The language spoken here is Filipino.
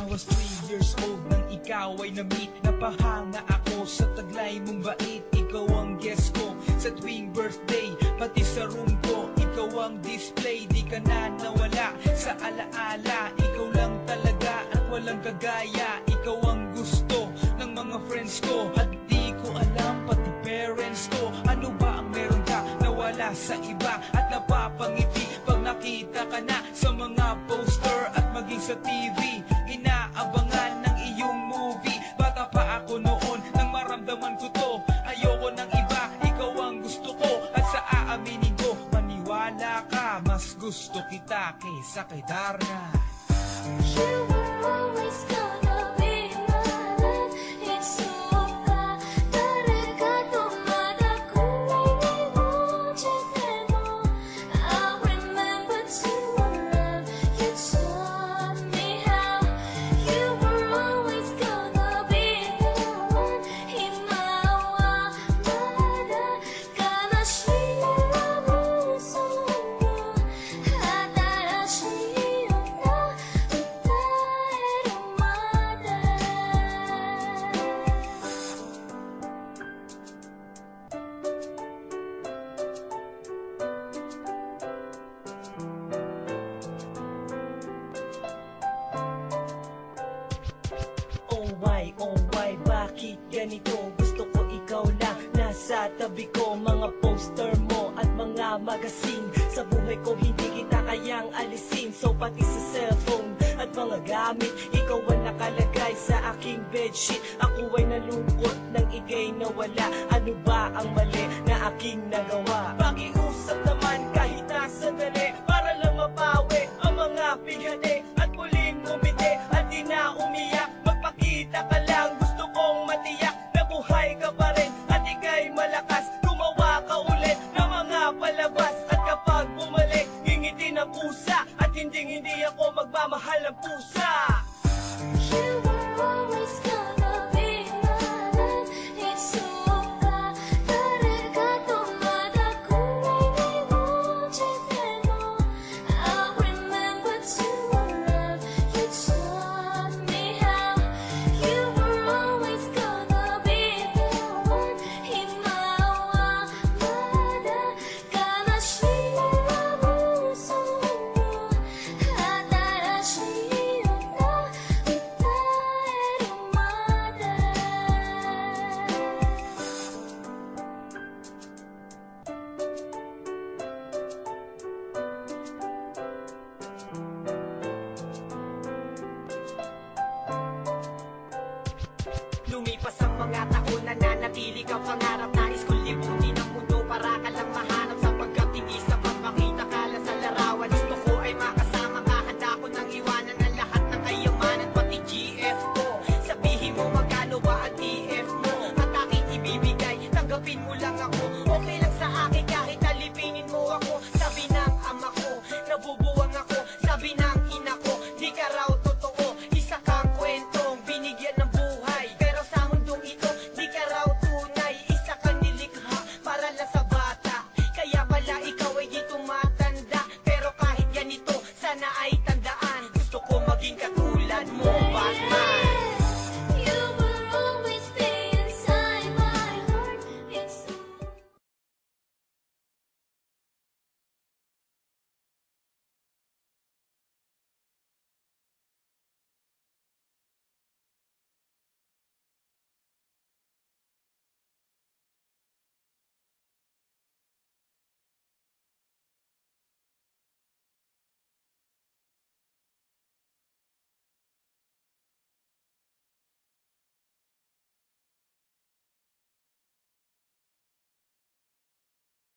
was 3 years old nang ikaw ay na-meet. Napahanga ako sa taglay mong bait. Ikaw ang guest ko sa tuwing birthday, pati sa room ko. Ikaw ang display, di ka na nawala sa alaala. Ikaw lang talaga at walang kagaya. Ikaw ang gusto ng mga friends ko, at di ko alam pati parents ko. Ano ba ang meron ka na wala sa iba, at napapangiti pag nakita ka na sa mga poster at maging sa TV. Inaabangan ng iyong movie. Bata pa ako noon nang maramdaman ko to. Ayoko ng iba, ikaw ang gusto ko. At sa aaminin ko, maniwala ka, mas gusto kita kaysa kay Darna. You were always gonna be my love. It's so bad. Naregato madakulay ni mo. I remember to love. You taught me how. You were always gonna be the one. Himawa mada kana shirabu someone. Hadara shiyo na utaero mada. Oh why, bakit ganito? Gusto ko ikaw lang nasa tabi ko. Mga poster mo at mga magazine sa buhay ko, hindi kita kayang alisin. So pati sa cellphone at mga gamit, ikaw ang nakalagay sa aking bedsheet. Ako ay nalungkot nang ika'y nawala. Ano ba ang mali na aking nagawa? Pakiusap naman kahit na sandali, para lang mapawi ang mga bighani at muling umiti at di na umiyak. Magpakita ka lang, gusto kong matiyak na buhay ka pa rin at ika'y malakas. Gumawa ka ulit ng mga palabas, at kapag bumalik, ngingiti ng pusa, at hindi ako magmamahal ng pusa.